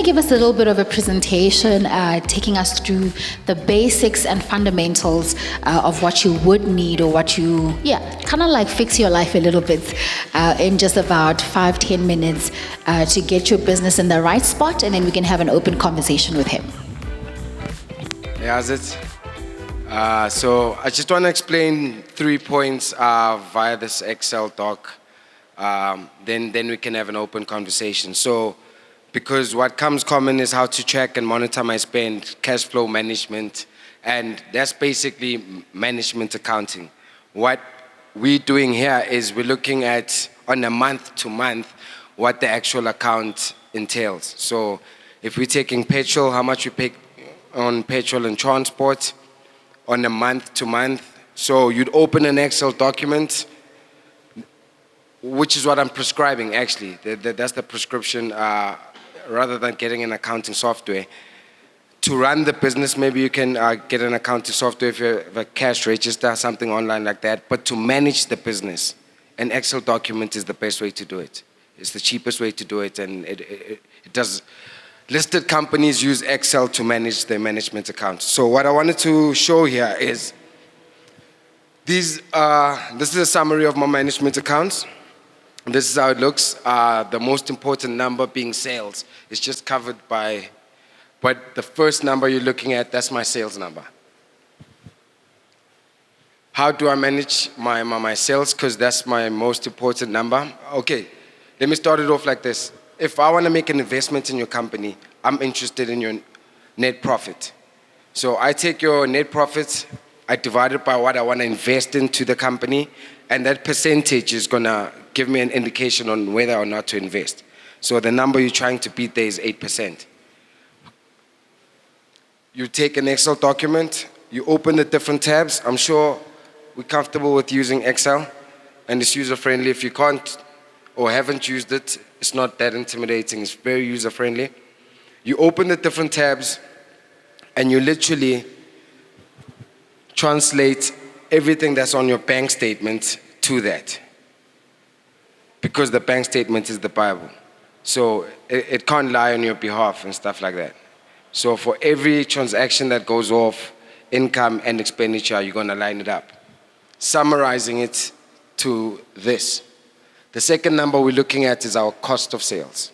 give us a little bit of a presentation, taking us through the basics and fundamentals of what you would need or what you, kind of like fix your life a little bit in just about 5-10 minutes to get your business in the right spot, and then we can have an open conversation with him. Yeah, that's it. So I just want to explain 3 points via this Excel doc. Then we can have an open conversation. So, because what comes common is how to track and monitor my spend, cash flow management, and that's basically management accounting. What we're doing here is we're looking at, on a month to month, what the actual account entails. So if we're taking petrol, how much we pay on petrol and transport on a month to month. So you'd open an Excel document, which is what I'm prescribing actually. That's the prescription, rather than getting an accounting software. To run the business, maybe you can get an accounting software if you have a cash register, something online like that. But to manage the business, an Excel document is the best way to do it. It's the cheapest way to do it, and it does. Listed companies use Excel to manage their management accounts. So what I wanted to show here is this is a summary of my management accounts. This is how it looks. The most important number being sales. It's just covered by, but the first number you're looking at, that's my sales number. How do I manage my sales? Because that's my most important number. Okay, let me start it off like this. If I want to make an investment in your company, I'm interested in your net profit. So I take your net profit, I divide it by what I want to invest into the company, and that percentage is going to give me an indication on whether or not to invest. So the number you're trying to beat there is 8%. You take an Excel document, you open the different tabs. I'm sure we're comfortable with using Excel, and it's user-friendly. If you can't or haven't used it, it's not that intimidating. It's very user-friendly. You open the different tabs, and you literally translate everything that's on your bank statement to that. Because the bank statement is the Bible. So it can't lie on your behalf and stuff like that. So for every transaction that goes off, income and expenditure, you're going to line it up. Summarizing it to this. The second number we're looking at is our cost of sales.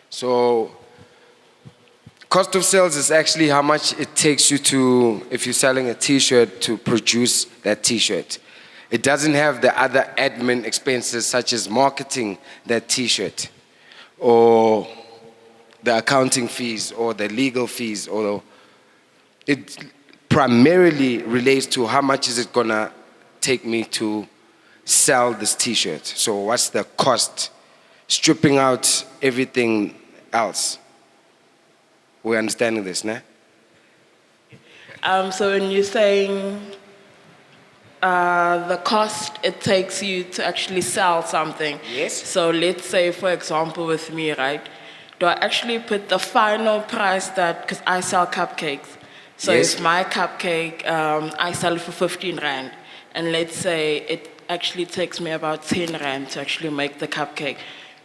So cost of sales is actually how much it takes you to, if you're selling a t-shirt, to produce that t-shirt. It doesn't have the other admin expenses such as marketing that t-shirt, or the accounting fees, or the legal fees, or it primarily relates to how much is it gonna take me to sell this t-shirt. So what's the cost? Stripping out everything else. We're understanding this, nah? So when you're saying the cost it takes you to actually sell something. Yes. So let's say, for example, with me, right? Do I actually put the final price that, because I sell cupcakes. So yes. if my cupcake, I sell it for 15 Rand. And let's say it actually takes me about 10 Rand to actually make the cupcake.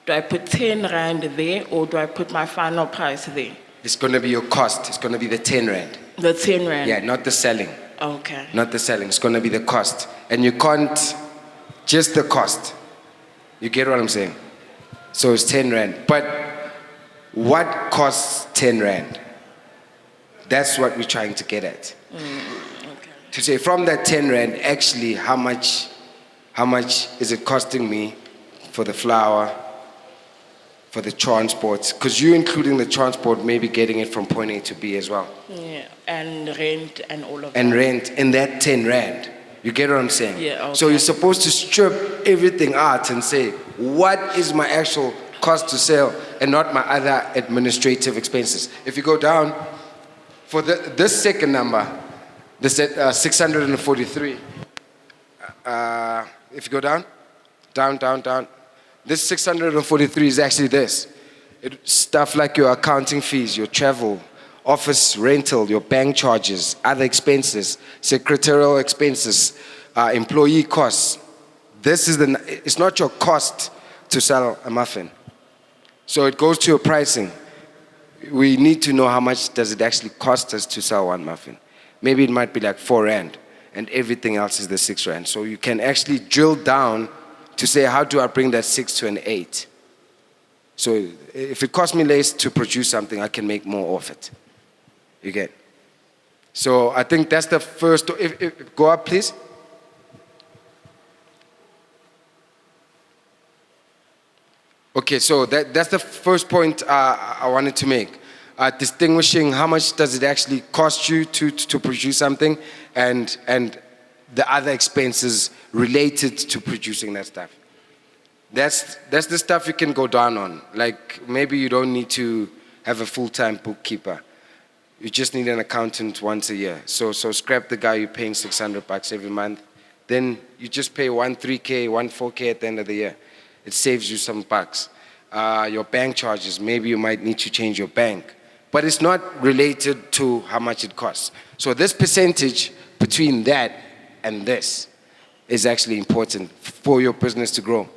Do I put 10 Rand there, or do I put my final price there? It's going to be your cost. It's going to be the 10 Rand. The 10 Rand? Yeah, not the selling. Okay. Not the selling. It's going to be the cost. And you can't, just the cost. You get what I'm saying? So it's 10 Rand. But what costs 10 Rand? That's what we're trying to get at. Okay. To say from that 10 Rand, actually, how much is it costing me for the flour, for the transport? Because you're including the transport, maybe getting it from point A to B as well. Yeah, and rent and all of that. And rent in that 10 Rand. You get what I'm saying? Yeah, okay. So you're supposed to strip everything out and say, what is my actual cost to sell and not my other administrative expenses? If you go down, for this second number, this at 643. If you go down, this 643 is actually this. Stuff like your accounting fees, your travel, office rental, your bank charges, other expenses, secretarial expenses, employee costs. It's not your cost to sell a muffin. So it goes to your pricing. we need to know how much does it actually cost us to sell one muffin. Maybe it might be like 4 rand, and everything else is the 6 rand. So you can actually drill down to say, how do I bring that 6 to an 8? So if it costs me less to produce something, I can make more of it. You get? So I think that's the first. Go up, please. Okay, so that's the first point I wanted to make. Distinguishing how much does it actually cost you to produce something, and the other expenses related to producing that stuff. That's the stuff you can go down on. Like maybe you don't need to have a full-time bookkeeper. You just need an accountant once a year. So scrap the guy you're paying $600 every month. Then you just pay 3K, 4K at the end of the year. It saves you some bucks. Your bank charges, maybe you might need to change your bank. But it's not related to how much it costs. So this percentage between that and this is actually important for your business to grow.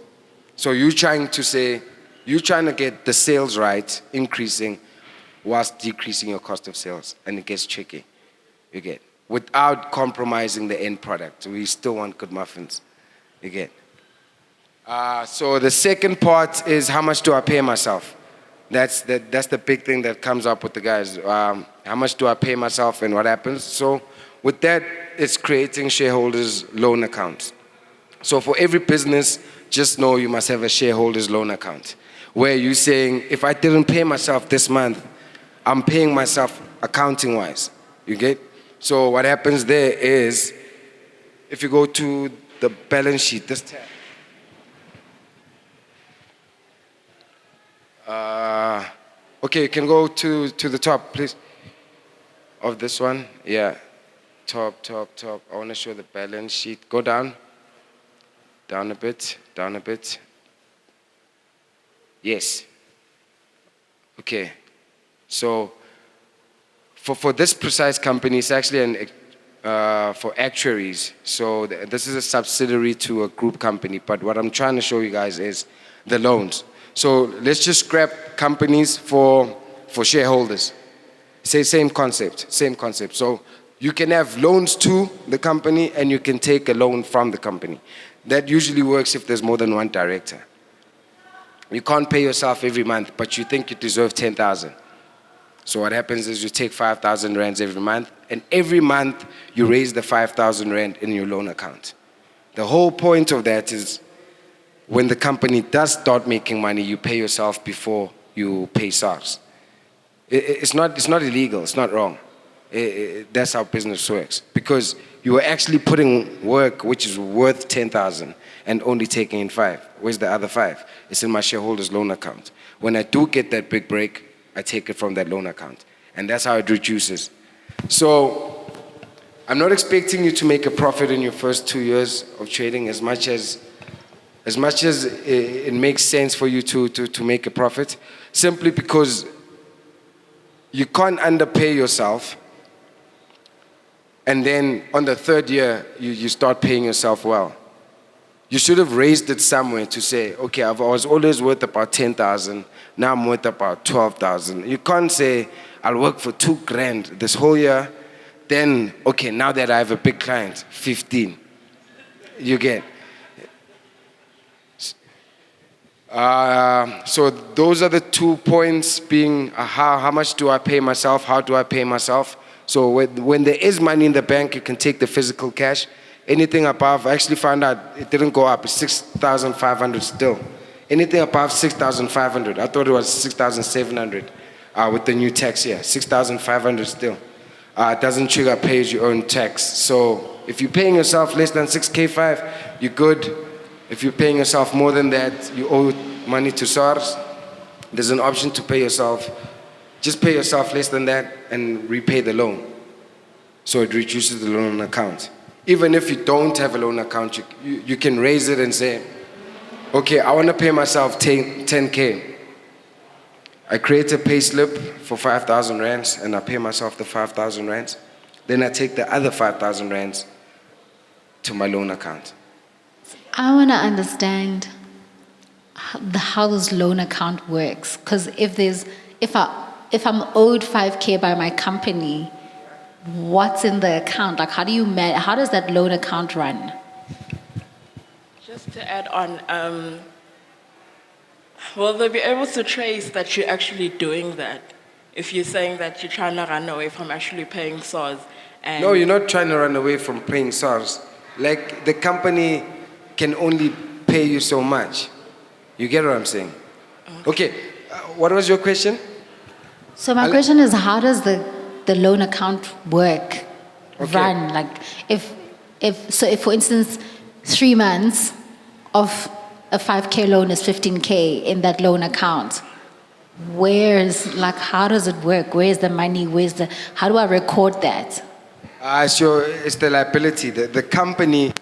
So you're trying to get the sales right, increasing, whilst decreasing your cost of sales. And it gets tricky, you get. Without compromising the end product. We still want good muffins, you get. So the second part is, how much do I pay myself? That's the big thing that comes up with the guys. How much do I pay myself and what happens? So with that, it's creating shareholders loan accounts. So for every business, just know you must have a shareholders loan account, where you're saying, if I didn't pay myself this month, I'm paying myself accounting-wise. You get? So what happens there is, if you go to the balance sheet, this tab. Okay, you can go to the top, please, of this one. Yeah, top. I want to show the balance sheet. Go down a bit. Yes. Okay. So for this precise company, it's actually for actuaries. So this is a subsidiary to a group company. But what I'm trying to show you guys is the loans. So let's just scrap companies for shareholders. Same concept. So you can have loans to the company, and you can take a loan from the company. That usually works if there's more than one director. You can't pay yourself every month, but you think you deserve 10,000. So what happens is you take 5,000 rands every month, and every month you raise the 5,000 rand in your loan account. The whole point of that is, when the company does start making money, you pay yourself before you pay SARS. It's not illegal, it's not wrong. That's how business works. Because you are actually putting work which is worth 10,000 and only taking in 5. Where's the other 5? It's in my shareholders loan account. When I do get that big break, I take it from that loan account. And that's how it reduces. So I'm not expecting you to make a profit in your first 2 years of trading, as much as it makes sense for you to make a profit, simply because you can't underpay yourself, and then on the 3rd year, you start paying yourself well. You should have raised it somewhere to say, okay, I was always worth about 10,000, now I'm worth about 12,000. You can't say, I'll work for 2 grand this whole year, then, okay, now that I have a big client, 15. You get. So those are the 2 points being, how much do I pay myself, how do I pay myself? So when there is money in the bank, you can take the physical cash. Anything above, I actually found out it didn't go up, it's 6,500 still. Anything above 6,500, I thought it was 6,700 with the new tax here, 6,500 still. It doesn't trigger pay as you earn tax. So if you're paying yourself less than 6K5, you're good. If you're paying yourself more than that, you owe money to SARS. There's an option to pay yourself. Just pay yourself less than that and repay the loan. So it reduces the loan account. Even if you don't have a loan account, you can raise it and say, okay, I want to pay myself 10K. I create a pay slip for 5,000 rands and I pay myself the 5,000 rands. Then I take the other 5,000 rands to my loan account. I want to understand how this loan account works, because if if I'm owed 5K by my company, what's in the account? Like, how does that loan account run? Just to add on, will they be able to trace that you're actually doing that? If you're saying that you're trying to run away from actually paying SARS, and No, you're not trying to run away from paying SARS. Like, the company can only pay you so much. You get what I'm saying? Okay, what was your question? So my question is, how does the loan account work, Okay. run? Like, if for instance, 3 months of a 5K loan is 15K in that loan account, how does it work? Where's the money? How do I record that? So it's the liability. The company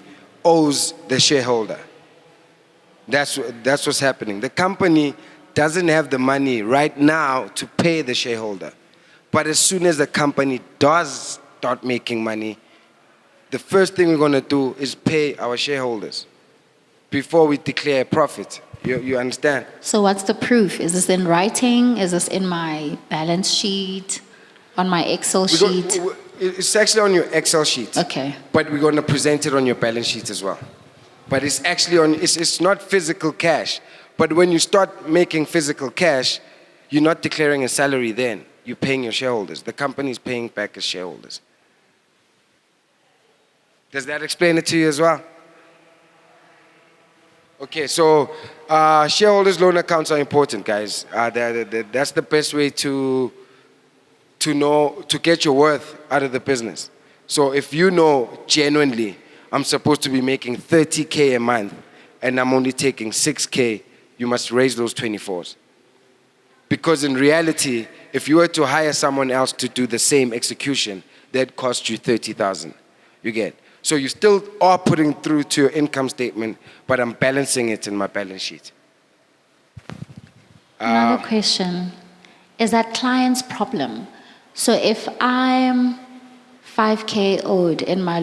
owes the shareholder. That's what's happening. The company doesn't have the money right now to pay the shareholder. But as soon as the company does start making money, the first thing we're going to do is pay our shareholders before we declare a profit. You understand? So what's the proof? Is this in writing? Is this in my balance sheet? On my Excel sheet? It's actually on your Excel sheet. Okay. But we're going to present it on your balance sheet as well. But it's actually it's not physical cash. But when you start making physical cash, you're not declaring a salary then. You're paying your shareholders. The company is paying back as shareholders. Does that explain it to you as well? Okay, so shareholders' loan accounts are important, guys. That's the best way to get your worth out of the business. So if you know genuinely I'm supposed to be making 30K a month and I'm only taking 6K, you must raise those 24s. Because in reality, if you were to hire someone else to do the same execution, that cost you 30,000. You get? So you still are putting through to your income statement, but I'm balancing it in my balance sheet. Another question. Is that client's problem? So if I'm 5K owed in my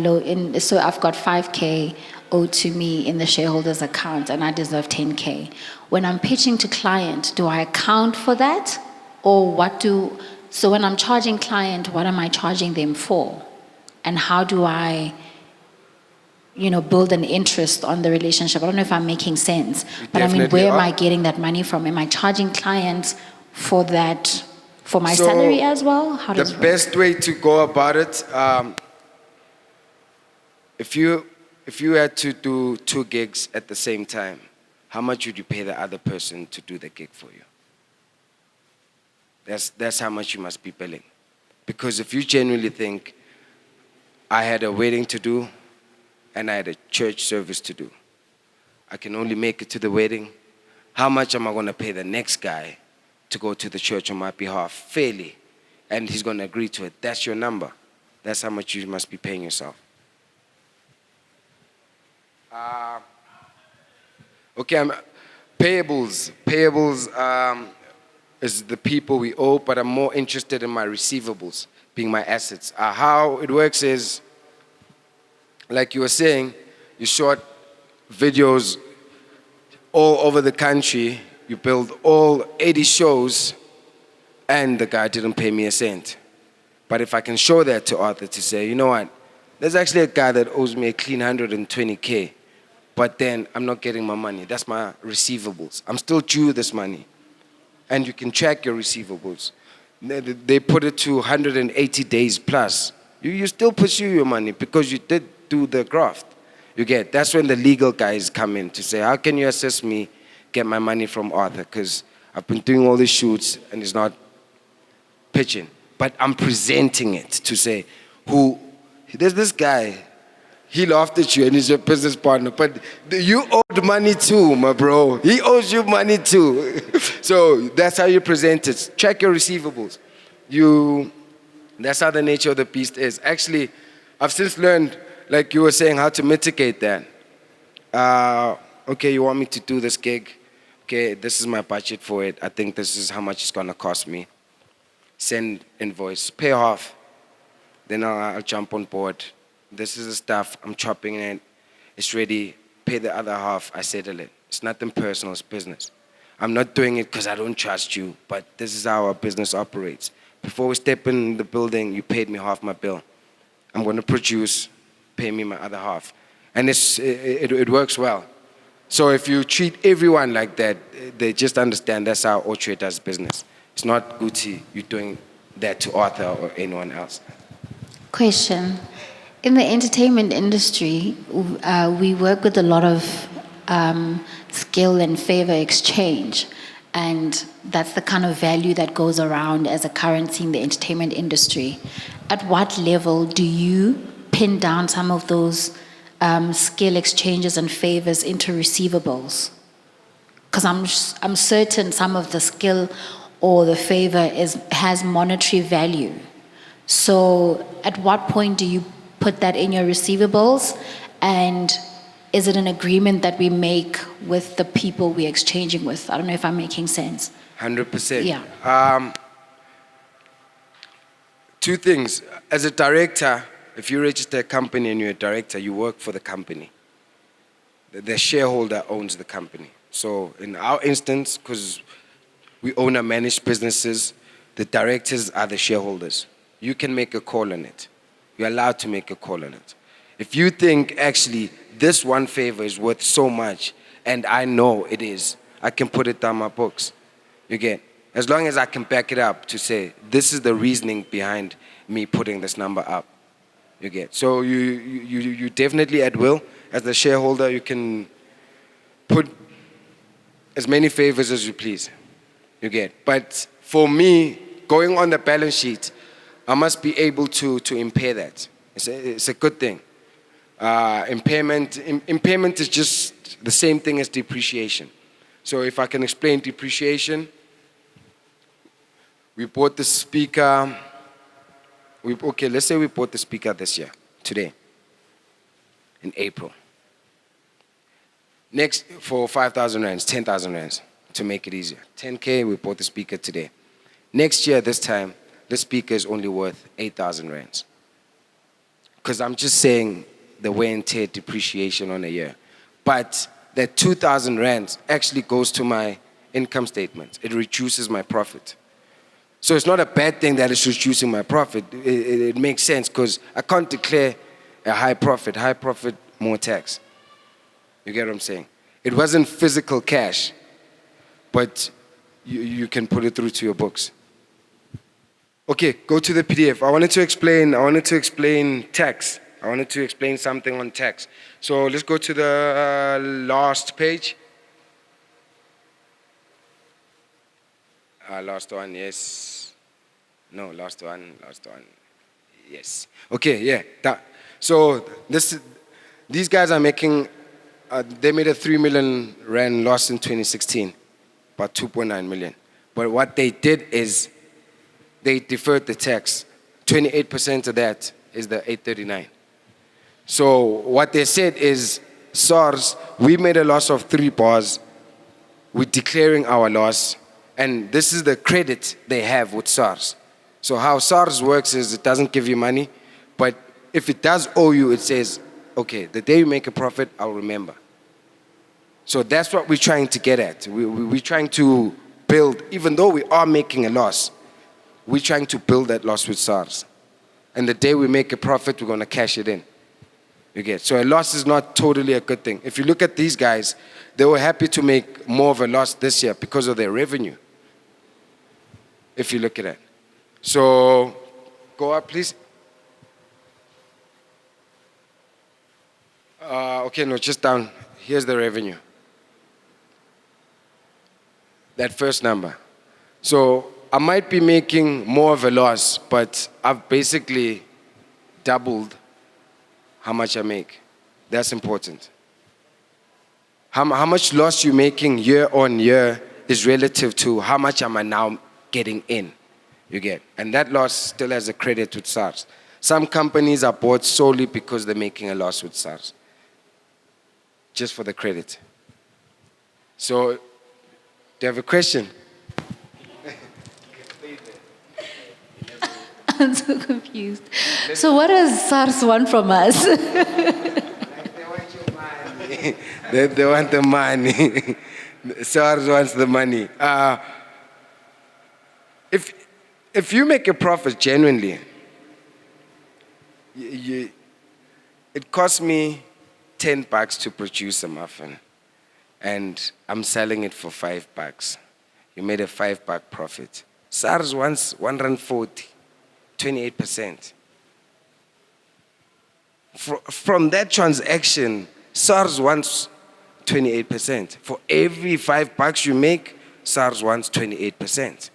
so I've got 5K owed to me in the shareholders account and I deserve 10K. When I'm pitching to client, do I account for that? Or so when I'm charging client, what am I charging them for? And how do I, build an interest on the relationship? I don't know if I'm making sense, but I mean, where am I getting that money from? Am I charging clients for that, for my salary as well? How does it work? The best way to go about it, if you had to do 2 gigs at the same time, how much would you pay the other person to do the gig for you? That's how much you must be billing. Because if you genuinely think, I had a wedding to do and I had a church service to do, I can only make it to the wedding, how much am I going to pay the next guy to go to the church on my behalf fairly? And he's going to agree to it. That's your number. That's how much you must be paying yourself. Okay, payables. Payables is the people we owe, but I'm more interested in my receivables, being my assets. How it works is, like you were saying, you shot videos all over the country, you build all 80 shows, and the guy didn't pay me a cent. But if I can show that to Arthur to say, you know what, there's actually a guy that owes me a clean 120K, but then I'm not getting my money. That's my receivables. I'm still due this money. And you can track your receivables. They put it to 180 days plus. You still pursue your money because you did do the graft. You get? That's when the legal guys come in to say, how can you assist me get my money from Arthur? Because I've been doing all these shoots and it's not pitching. But I'm presenting it to say, there's this guy, he laughed at you and he's your business partner, but you owed money too, my bro. He owes you money too. So that's how you present it. Check your receivables. That's how the nature of the beast is. Actually, I've since learned, like you were saying, how to mitigate that. Okay, you want me to do this gig? Okay, this is my budget for it. I think this is how much it's gonna cost me. Send invoice, pay half. Then I'll jump on board. This is the stuff, I'm chopping it. It's ready, pay the other half, I settle it. It's nothing personal, it's business. I'm not doing it because I don't trust you, but this is how our business operates. Before we step in the building, you paid me half my bill. I'm going to produce, pay me my other half. And it works well. So if you treat everyone like that, they just understand that's how Otre does business. It's not Gucci, you're doing that to Arthur or anyone else. Question. In the entertainment industry, we work with a lot of skill and favor exchange. And that's the kind of value that goes around as a currency in the entertainment industry. At what level do you pin down some of those skill exchanges and favors into receivables? Because I'm certain some of the skill or the favor has monetary value. So at what point do you put that in your receivables? And is it an agreement that we make with the people we're exchanging with? I don't know if I'm making sense. 100%. Yeah. Two things. As a director, if you register a company and you're a director, you work for the company. The shareholder owns the company. So in our instance, because we own and manage businesses, the directors are the shareholders. You can make a call on it. You're allowed to make a call on it. If you think, actually, this one favor is worth so much, and I know it is, I can put it down my books. You get? As long as I can back it up to say, this is the reasoning behind me putting this number up. You get? So you definitely at will, as the shareholder, you can put as many favors as you please. You get? But for me, going on the balance sheet, I must be able to impair that. It's a good thing. Impairment is just the same thing as depreciation. So if I can explain depreciation, we bought the speaker. Let's say we bought the speaker this year, today, in April. Next, for 5,000 rands, 10,000 rands, to make it easier. 10K, we bought the speaker today. Next year, this time, the speaker is only worth 8,000 rands. Because I'm just saying the wear and tear depreciation on a year. But that 2,000 rands actually goes to my income statement. It reduces my profit. So it's not a bad thing that it's reducing my profit. It makes sense because I can't declare a high profit. High profit, more tax. You get what I'm saying? It wasn't physical cash, but you can put it through to your books. Okay, go to the PDF. I wanted to explain tax. I wanted to explain something on tax. So let's go to the last page. Last one, yes. No, last one. Yes. Okay, yeah. So these guys are making, they made a 3 million rand loss in 2016, about 2.9 million. But what they did is they deferred the tax. 28% of that is the 839. So what they said is, SARS, we made a loss of 3 bars. We're declaring our loss. And this is the credit they have with SARS. So how SARS works is it doesn't give you money, but if it does owe you, it says, okay, the day you make a profit, I'll remember. So that's what we're trying to get at. We're trying to build, even though we are making a loss, we're trying to build that loss with SARS. And the day we make a profit, we're going to cash it in. You get? So a loss is not totally a good thing. If you look at these guys, they were happy to make more of a loss this year because of their revenue. If you look at it. So, go up, please. Okay, no, just down. Here's the revenue. That first number. So, I might be making more of a loss, but I've basically doubled how much I make. That's important. How much loss you're making year on year is relative to how much am I now getting in, you get. And that loss still has a credit with SARS. Some companies are bought solely because they're making a loss with SARS, just for the credit. So, do you have a question? I'm so confused. So what does SARS want from us? They want your money. They want the money. SARS wants the money. If you make a profit genuinely, it costs me $10 to produce a muffin, and I'm selling it for $5. You made a $5 profit. SARS wants R1.40, 28%. From that transaction, SARS wants 28%. For every $5 you make, SARS wants 28%.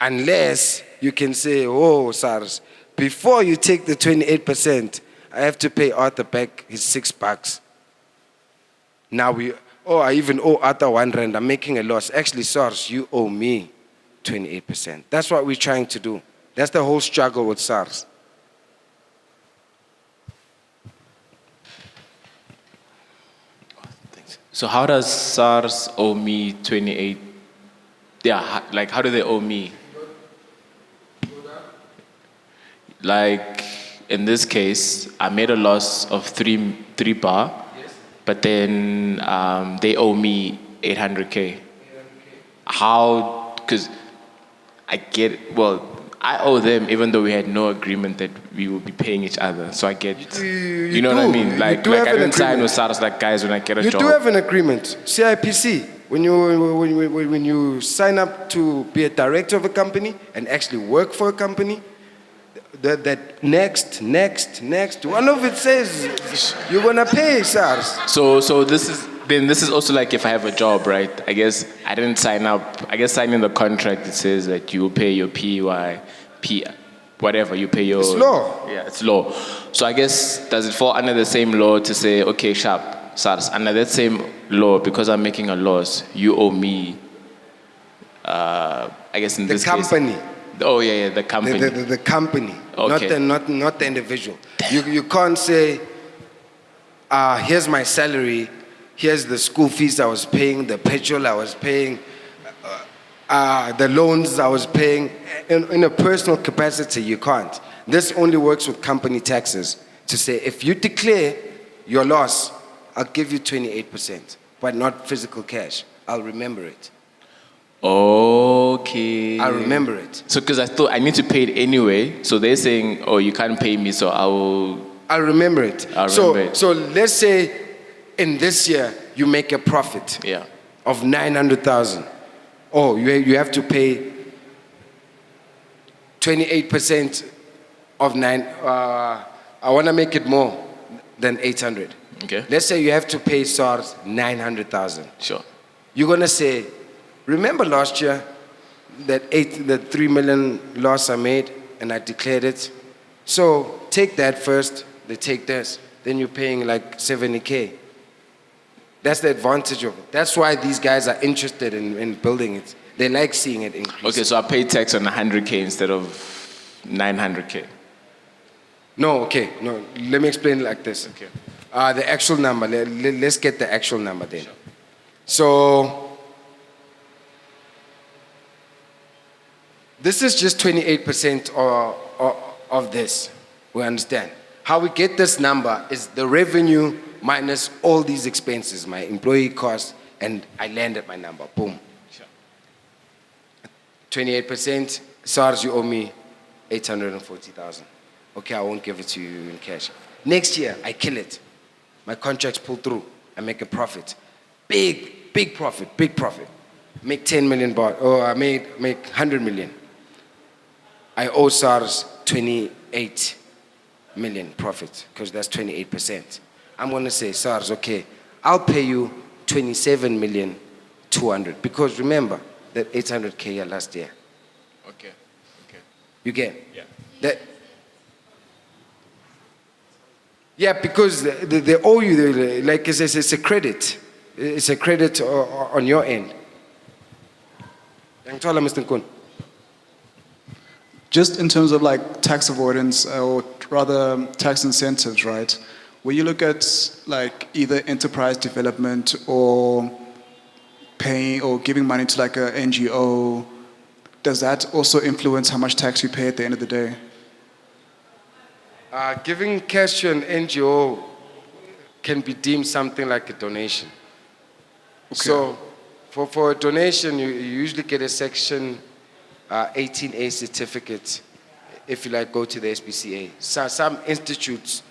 Unless you can say, oh, SARS, before you take the 28%, I have to pay Arthur back his $6. Now I even owe Arthur R1. I'm making a loss. Actually, SARS, you owe me 28%. That's what we're trying to do. That's the whole struggle with SARS. So how does SARS owe me 28? Yeah, like how do they owe me? Like in this case, I made a loss of three bar, yes. But then they owe me 800K. How? Because I owe them even though we had no agreement that we would be paying each other. So I get, you know what I mean? Like I didn't sign with SARS like guys when I get a job. You do have an agreement, CIPC. When you sign up to be a director of a company and actually work for a company, that next, one of it says you're gonna pay SARS. So this is also like if I have a job, right? I guess I didn't sign up. I guess signing the contract, it says that you will pay your whatever you pay your. It's law. Yeah, it's law. So I guess does it fall under the same law to say, okay, sharp, SARS, under that same law, because I'm making a loss, you owe me. I guess in this case. The company. Oh yeah, the company. The company, okay. not the individual. You can't say, here's my salary, here's the school fees I was paying, the petrol I was paying, the loans I was paying. In a personal capacity, you can't. This only works with company taxes. To say, if you declare your loss, I'll give you 28%, but not physical cash. I'll remember it. Okay. I remember it. So, because I thought I need to pay it anyway. So they're saying, oh, you can't pay me, so I'll remember it. So let's say in this year you make a profit of 900,000. Oh, you have to pay 28% of 9. I want to make it more than 800. Okay. Let's say you have to pay SARS 900,000. Sure. You're gonna say, remember last year that 3 million loss I made and I declared it? So take that first, they take this, then you're paying like 70K. That's the advantage of it. That's why these guys are interested in building it. They like seeing it increase. Okay, so I pay tax on 100K instead of 900K. No, let me explain it like this. Okay. The actual number, let's get the actual number then. Sure. So this is just 28% of this. We understand. How we get this number is the revenue minus all these expenses, my employee costs, and I land at my number. Boom. Sure. 28%, SARS, you owe me 840,000. Okay, I won't give it to you in cash. Next year, I kill it. My contracts pull through. I make a profit. Big profit. Make 10 million baht, or I make 100 million. I owe SARS 28 million profit, because that's 28%. I'm going to say, SARS, okay, I'll pay you 27,200,000, because remember that 800K last year. Okay. You get? Yeah. Yeah, because they owe you, like it's a credit. It's a credit on your end. Mr. Nkun. Just in terms of like tax avoidance, or rather tax incentives, right? When you look at like either enterprise development or paying or giving money to like a NGO, does that also influence how much tax you pay at the end of the day? Giving cash to an NGO can be deemed something like a donation. Okay. So For a donation, you usually get a Section 18A certificate if you like go to the SPCA. So, some institutes,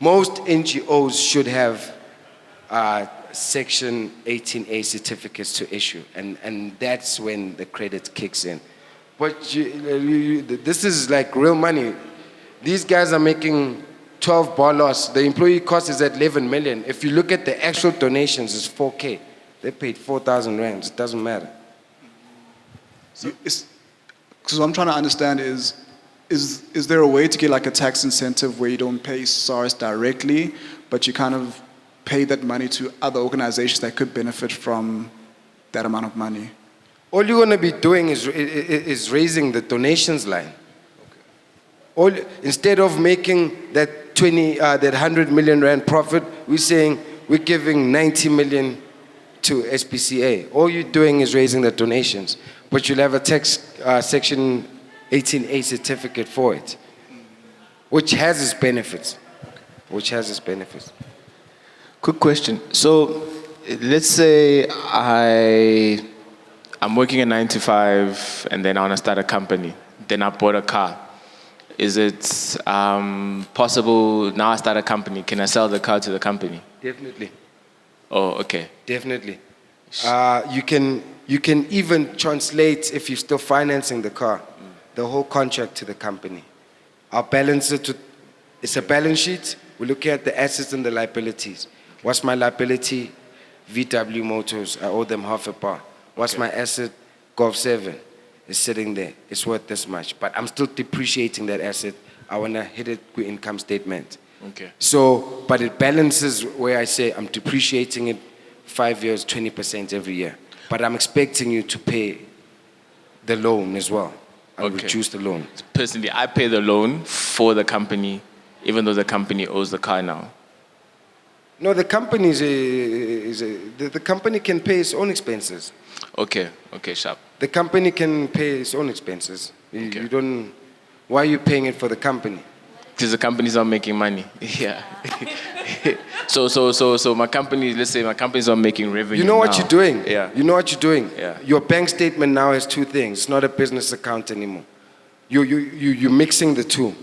most NGOs should have Section 18A certificates to issue, and that's when the credit kicks in. But this is like real money. These guys are making 12 bar loss. The employee cost is at 11 million. If you look at the actual donations, it's 4K. They paid 4,000 rands. It doesn't matter. So what I'm trying to understand is there a way to get like a tax incentive where you don't pay SARS directly, but you kind of pay that money to other organizations that could benefit from that amount of money? All you're going to be doing is raising the donations line. Instead of making that 100 million rand profit, we're saying we're giving 90 million to SPCA. All you're doing is raising the donations, but you'll have a tax Section 18A certificate for it, which has its benefits. Quick question. So, let's say I'm working a 9 to 5, and then I want to start a company. Then I bought a car. Is it possible now I start a company? Can I sell the car to the company? Definitely. Oh, okay. Definitely. You can even translate, if you're still financing the car, the whole contract to the company. I'll balance it it's a balance sheet. We're looking at the assets and the liabilities. What's my liability? VW Motors, I owe them half a bar. What's my asset? Golf 7 is sitting there. It's worth this much. But I'm still depreciating that asset. I want to hit it with income statement. Okay. So, but it balances where I say I'm depreciating it 5 years, 20% every year. But I'm expecting you to pay the loan as well. I'll reduce the loan. Personally, I pay the loan for the company, even though the company owes the car now. No, the company the company can pay its own expenses. Okay, sharp. The company can pay its own expenses. You don't. Why are you paying it for the company? Because the company's not making money. Yeah. So my company, let's say my company's not making revenue. You know what you're doing? Yeah. You know what you're doing? Yeah. Your bank statement now has two things. It's not a business account anymore. You're mixing the two.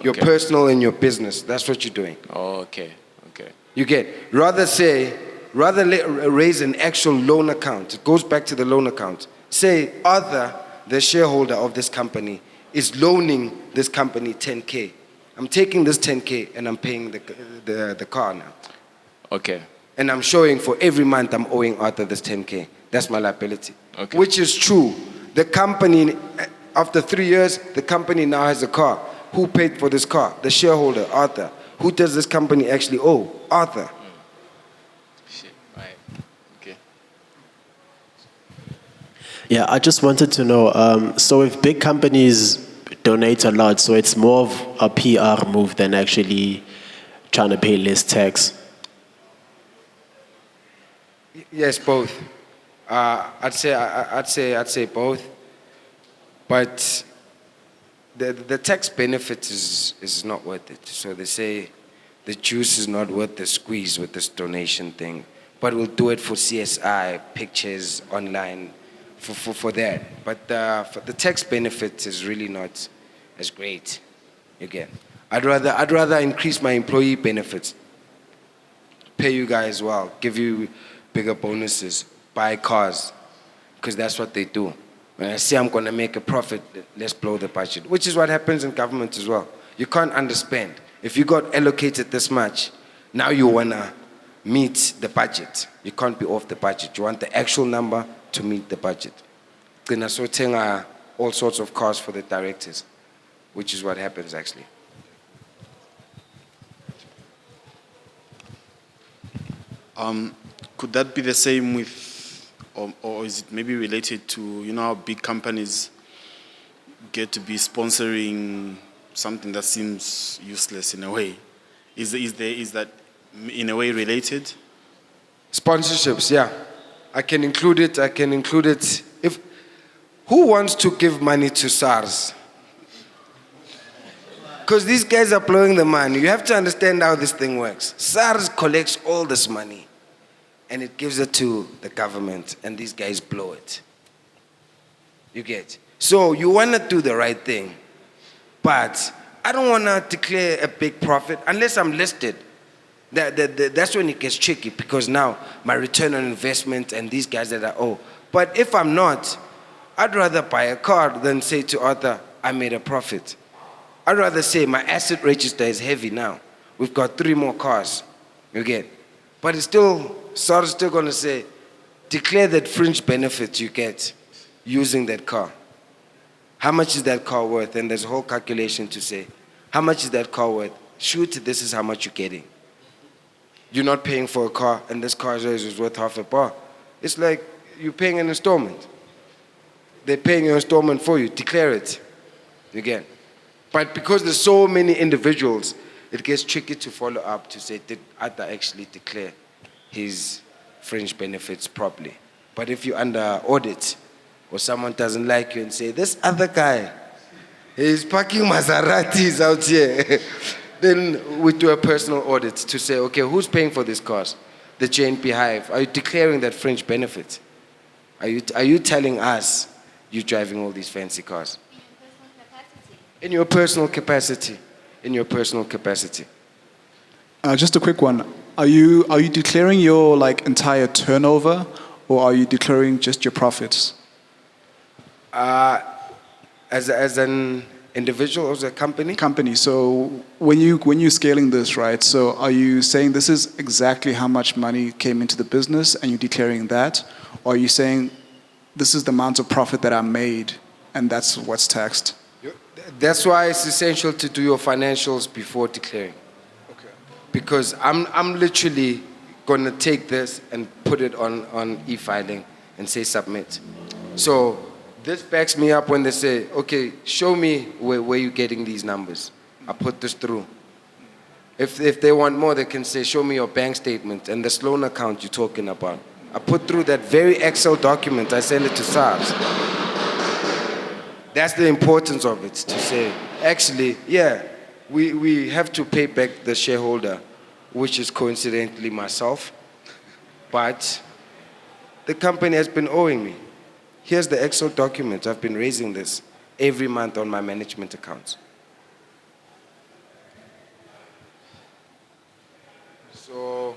Your personal and your business. That's what you're doing. Oh, okay. You get, rather raise an actual loan account. It goes back to the loan account. Say Arthur, the shareholder of this company, is loaning this company 10K. I'm taking this 10K and I'm paying the car now. Okay. And I'm showing for every month I'm owing Arthur this 10K. That's my liability. Okay. Which is true. The company, after 3 years, the company now has a car. Who paid for this car? The shareholder, Arthur. Who does this company actually owe? Arthur. Shit, right. Okay. Yeah, I just wanted to know, so if big companies donate a lot, so it's more of a PR move than actually trying to pay less tax? Yes, both. I'd say both. But the tax benefit is not worth it. So they say the juice is not worth the squeeze with this donation thing. But we'll do it for CSI, pictures online, for that. But for the tax benefit is really not as great. Again, I'd rather increase my employee benefits, pay you guys well, give you bigger bonuses, buy cars, because that's what they do. When I say I'm going to make a profit, let's blow the budget, which is what happens in government as well. You can't underspend. If you got allocated this much, now you want to meet the budget. You can't be off the budget. You want the actual number to meet the budget. Then I sorting all sorts of cars for the directors, which is what happens actually. Could that be the same with, or is it maybe related to, you know, how big companies get to be sponsoring something that seems useless in a way? Is that in a way related? Sponsorships, yeah. I can include it. Who wants to give money to SARS? Because these guys are blowing the money. You have to understand how this thing works. SARS collects all this money. and it gives it to the government, and these guys blow it. You get? So you want to do the right thing, but I don't want to declare a big profit unless I'm listed. That's when it gets tricky, because now my return on investment and these guys that are But if I'm not, I'd rather buy a car than say to Arthur, I made a profit. I'd rather say my asset register is heavy now. We've got 3 more cars. You get? But it's still, SARS is still going to say, declare that fringe benefit you get using that car. How much is that car worth? And there's a whole calculation to say, how much is that car worth? Shoot, this is how much you're getting. You're not paying for a car, and this car is worth half a bar. It's like you're paying an installment. They're paying an installment for you. Declare it. Again. But because there's so many individuals, it gets tricky to follow up to say, did Arthur actually declare his fringe benefits properly? But if you're under audit, or someone doesn't like you and say, this other guy, he's parking Maseratis out here. Then we do a personal audit to say, okay, who's paying for these cars? The J&B Hive. Are you declaring that fringe benefit? Are you telling us you're driving all these fancy cars? In your personal capacity. In your personal capacity. Just a quick one. Are you declaring your entire turnover, or are you declaring just your profits? As an individual or as a company? Company. So when you're scaling this, right? So are you saying this is exactly how much money came into the business, and you're declaring that, or are you saying this is the amount of profit that I made, and that's what's taxed? That's why it's essential to do your financials before declaring. Okay. Because I'm literally going to take this and put it on e-filing and say submit. So this backs me up when they say, okay, show me where you're getting these numbers. I put this through. If they want more, they can say, show me your bank statement and this loan account you're talking about. I put through that very Excel document. I send it to SARS. That's the importance of it, to say, actually, yeah, we have to pay back the shareholder, which is coincidentally myself, but the company has been owing me. Here's the Excel document. I've been raising this every month on my management accounts. So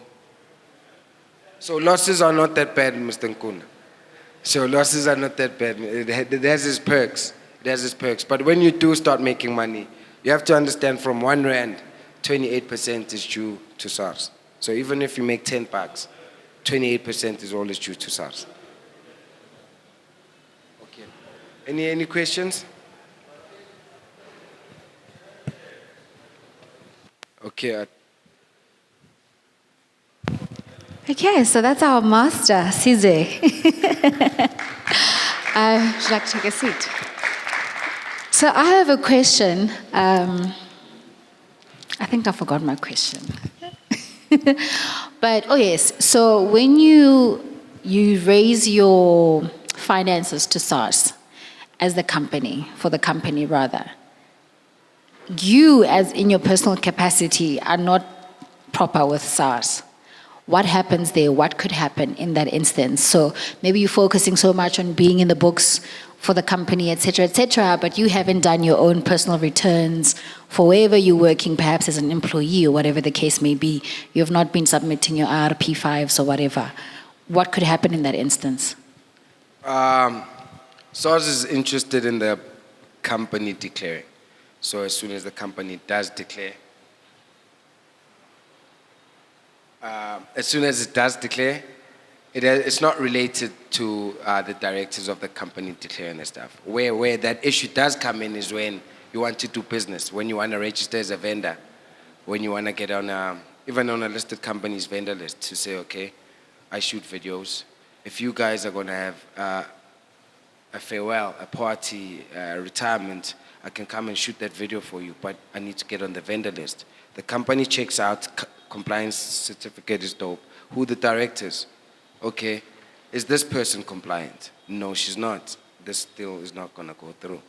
losses are not that bad, Mr. Nkuna. So losses are not that bad. It has its perks. It has its perks. But when you do start making money, you have to understand from 1 rand, 28% is due to SARS. So even if you make 10 bucks, 28% is always due to SARS. Okay. Any questions? Okay. Okay, so that's our master, Sizwe. Would you like to take a seat? So I have a question. I think I forgot my question. But, oh yes, so when you raise your finances to SARS as the company, for the company rather, you as in your personal capacity are not proper with SARS. What happens there? What could happen in that instance? So maybe you're focusing so much on being in the books for the company, et cetera, but you haven't done your own personal returns for wherever you're working, perhaps as an employee or whatever the case may be. You have not been submitting your RP5s or whatever. What could happen in that instance? SARS is interested in the company declaring. So as soon as the company does declare, it's not related to the directors of the company declaring the stuff. Where that issue does come in is when you want to do business, when you want to register as a vendor, when you want to get on even on a listed company's vendor list to say, okay, I shoot videos. If you guys are going to have a farewell, a party, a retirement, I can come and shoot that video for you, but I need to get on the vendor list. The company checks out, compliance certificate is dope. Who the directors? Okay, is this person compliant? No, she's not. This still is not going to go through.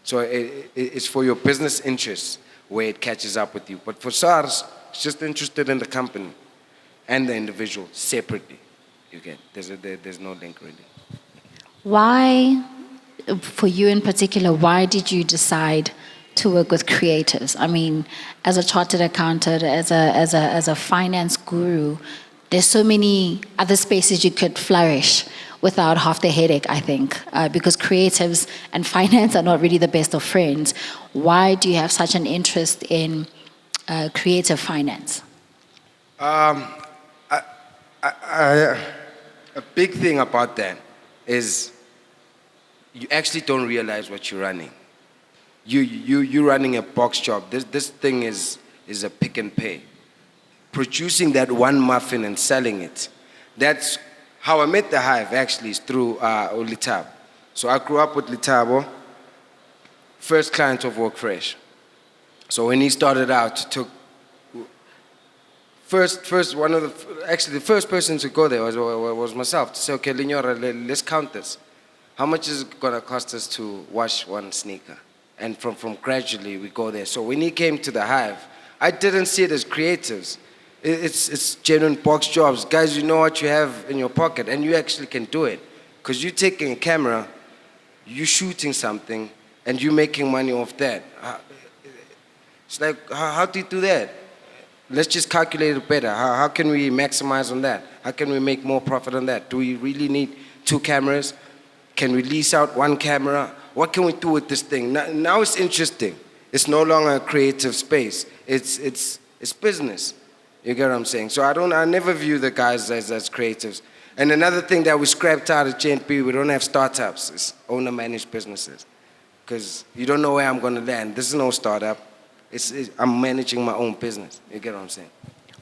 So it's for your business interests where it catches up with you. But for SARS, it's just interested in the company and the individual separately. You get, there's no link really. Why, for you in particular, why did you decide to work with creatives? I mean, as a chartered accountant, as a finance guru, there's so many other spaces you could flourish without half the headache, I think, because creatives and finance are not really the best of friends. Why do you have such an interest in creative finance? A big thing about that is you actually don't realize what you're running. You're running a box shop. This thing is a pick and pay. Producing that one muffin and selling it. That's how I met the Hive, actually, is through Litabo. So I grew up with Litabo, first client of Work Fresh. So when he started out, took the first person to go there was myself, to say, okay, Linyora, let's count this. How much is it gonna cost us to wash one sneaker? And from gradually we go there. So when he came to the Hive, I didn't see it as creatives. It's genuine box jobs. Guys, you know what you have in your pocket, and you actually can do it. Because you're taking a camera, you're shooting something, and you're making money off that. It's like, how do you do that? Let's just calculate it better. How can we maximize on that? How can we make more profit on that? Do we really need 2 cameras? Can we lease out 1 camera? What can we do with this thing? Now it's interesting. It's no longer a creative space. It's business. You get what I'm saying? So I never view the guys as creatives. And another thing that we scrapped out at J&B, we don't have startups. It's owner-managed businesses. Because you don't know where I'm going to land. This is no startup. I'm managing my own business. You get what I'm saying?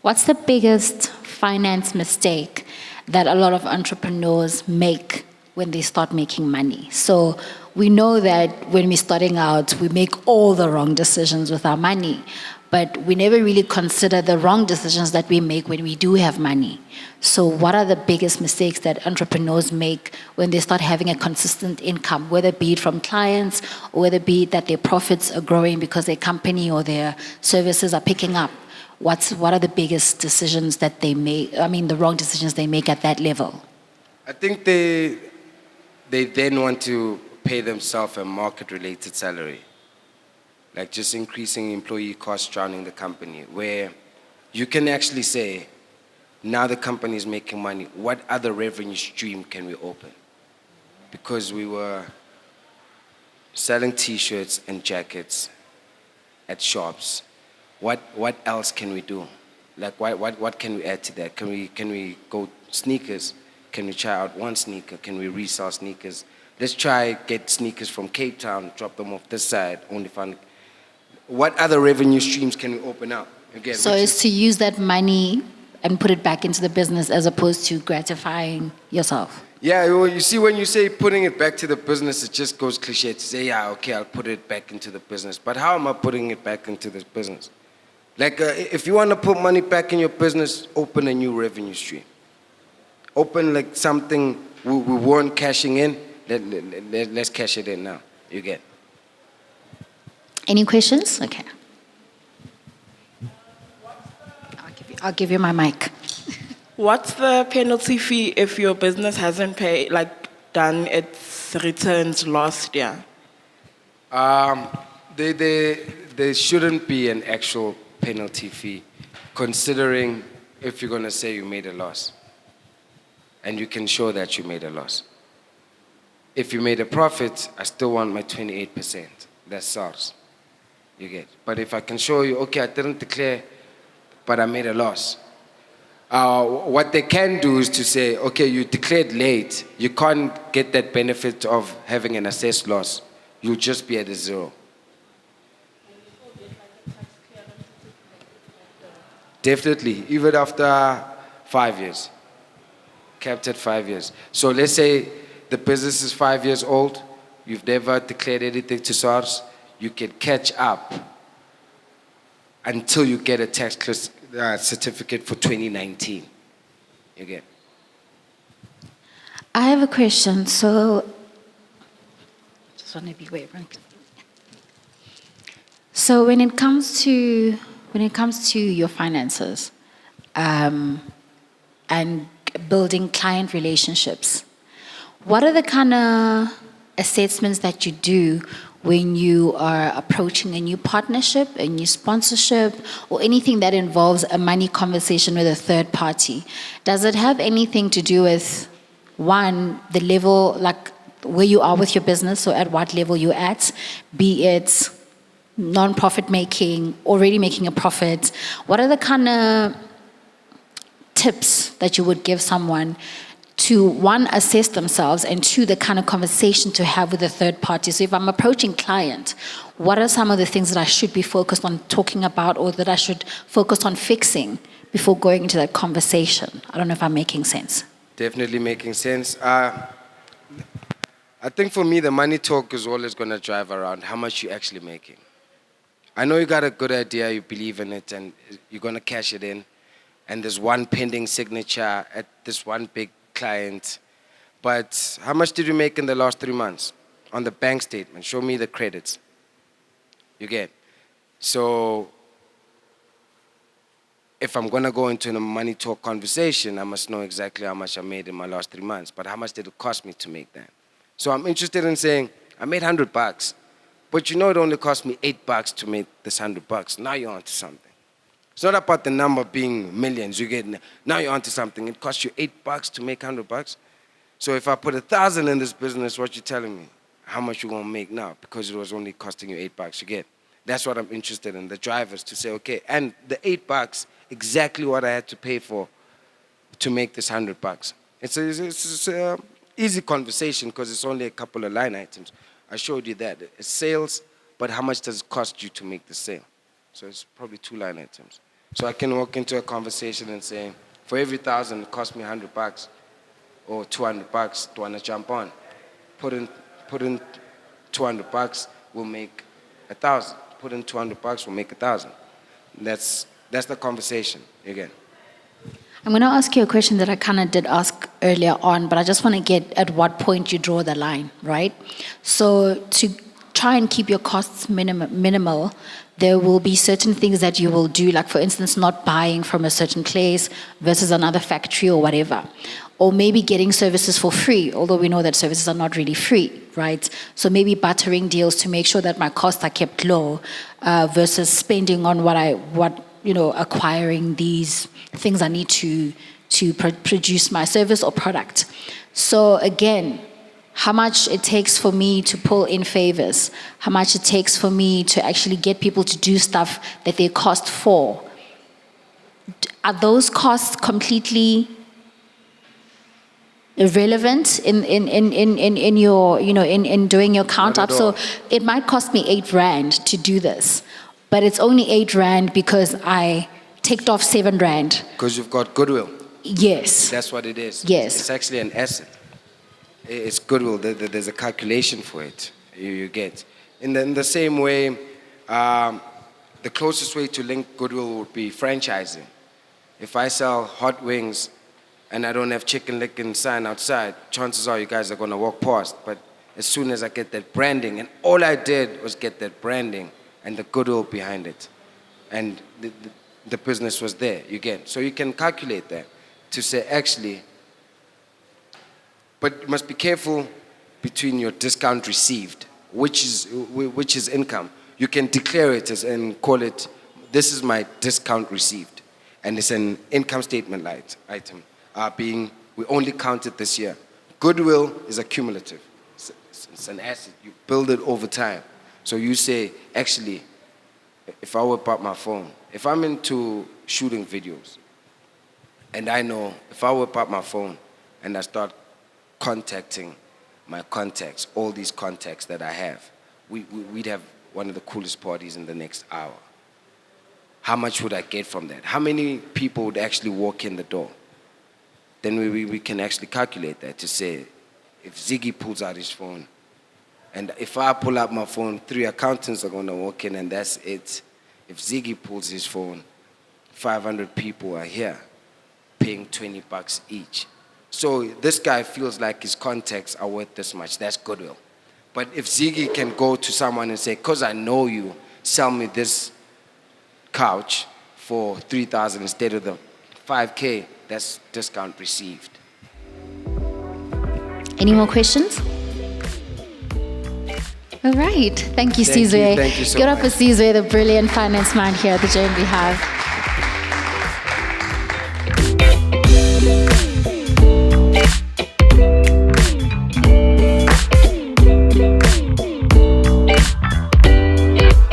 What's the biggest finance mistake that a lot of entrepreneurs make when they start making money? So we know that when we're starting out, we make all the wrong decisions with our money, but we never really consider the wrong decisions that we make when we do have money. So what are the biggest mistakes that entrepreneurs make when they start having a consistent income, whether it be it from clients or whether it be it that their profits are growing because their company or their services are picking up? What are the biggest decisions that they make, the wrong decisions they make at that level? I think they then want to pay themselves a market-related salary, like just increasing employee costs, drowning the company, where you can actually say, now the company is making money, what other revenue stream can we open? Because we were selling T-shirts and jackets at shops. What else can we do? Like what can we add to that? Can we go sneakers? Can we try out one sneaker? Can we resell sneakers? Let's try get sneakers from Cape Town, drop them off this side, only find. What other revenue streams can we open up? Again, so it's to use that money and put it back into the business as opposed to gratifying yourself. Yeah, well, you see, when you say putting it back to the business, it just goes cliche to say, yeah, okay, I'll put it back into the business. But how am I putting it back into this business? Like, if you want to put money back in your business, open a new revenue stream. Open like something we weren't cashing in. Let's cash it in now. You get. Any questions? Okay. I'll give you my mic. What's the penalty fee if your business hasn't done its returns last year? There shouldn't be an actual penalty fee, considering if you're going to say you made a loss, and you can show that you made a loss. If you made a profit, I still want my 28%. That's SARS. You get. But if I can show you, okay, I didn't declare, but I made a loss. What they can do is to say, okay, you declared late. You can't get that benefit of having an assessed loss. You'll just be at a 0. Definitely, even after 5 years. Capped at 5 years. So let's say the business is 5 years old. You've never declared anything to SARS. You can catch up until you get a tax certificate for 2019. You get. I have a question. So, just want to be wavering. So when it comes to your finances, and building client relationships. What are the kind of assessments that you do when you are approaching a new partnership, a new sponsorship, or anything that involves a money conversation with a third party? Does it have anything to do with, one, the level, like where you are with your business, or at what level you're at, be it non-profit making, already making a profit? What are the kind of tips that you would give someone to, one, assess themselves, and two, the kind of conversation to have with a third party? So if I'm approaching client, what are some of the things that I should be focused on talking about, or that I should focus on fixing before going into that conversation? I don't know if I'm making sense. Definitely making sense. I think for me, the money talk is always going to drive around how much you're actually making. I know you got a good idea, you believe in it, and you're going to cash it in. And there's one pending signature at this one big client. But how much did you make in the last 3 months? On the bank statement, show me the credits. You get? So if I'm going to go into a money talk conversation, I must know exactly how much I made in my last 3 months. But how much did it cost me to make that? So I'm interested in saying, I made $100. But you know it only cost me $8 to make this $100. Now you're onto something. It's not about the number being millions. You get, now you're onto something. It costs you $8 to make $100. So if I put 1,000 in this business, what you telling me? How much you gonna make now? Because it was only costing you $8. You get? That's what I'm interested in. The drivers to say, okay, and the $8, exactly what I had to pay for to make this $100. It's a easy conversation because it's only a couple of line items. I showed you that. It's sales, but how much does it cost you to make the sale? So it's probably 2 line items. So I can walk into a conversation and say, for every 1,000, it cost me $100 or $200. Do you want to jump on? Put in $200, we'll make 1,000. Put in $200, we'll make 1,000. That's the conversation again. I'm going to ask you a question that I kind of did ask earlier on, but I just want to get at what point you draw the line, right? So to try and keep your costs minimal, there will be certain things that you will do, like for instance, not buying from a certain place versus another factory or whatever. Or maybe getting services for free, although we know that services are not really free, right? So maybe bartering deals to make sure that my costs are kept low versus spending on acquiring these things I need to produce my service or product. So again, how much it takes for me to pull in favors, how much it takes for me to actually get people to do stuff that they cost for. Are those costs completely irrelevant in your, in doing your count up? So it might cost me R8 to do this, but it's only R8 because I ticked off R7. Because you've got goodwill. Yes. That's what it is. Yes. It's actually an asset. It's goodwill. There's a calculation for it. You get. In the same way, the closest way to link goodwill would be franchising. If I sell hot wings and I don't have chicken licking sign outside, chances are you guys are going to walk past. But as soon as I get that branding, and all I did was get that branding and the goodwill behind it, and the business was there, you get. So you can calculate that to say, actually, but you must be careful between your discount received, which is income. You can declare it as and call it, this is my discount received. And it's an income statement item, being we only count it this year. Goodwill is accumulative. It's an asset. You build it over time. So you say, actually, if I whip out my phone, if I'm into shooting videos, and I know if I whip out my phone and I start contacting my contacts, all these contacts that I have, we'd have one of the coolest parties in the next hour. How much would I get from that? How many people would actually walk in the door? Then we can actually calculate that to say, if Ziggy pulls out his phone, and if I pull out my phone, 3 accountants are going to walk in, and that's it. If Ziggy pulls his phone, 500 people are here, paying $20 each. So this guy feels like his contacts are worth this much. That's goodwill. But if Ziggy can go to someone and say, because I know you, sell me this couch for $3,000 instead of the $5K, that's discount received. Any more questions? All right. Thank you, Thank you. Sizwe. Thank you so Give it up much. for Sizwe, the brilliant finance mind here at the J&B Hive.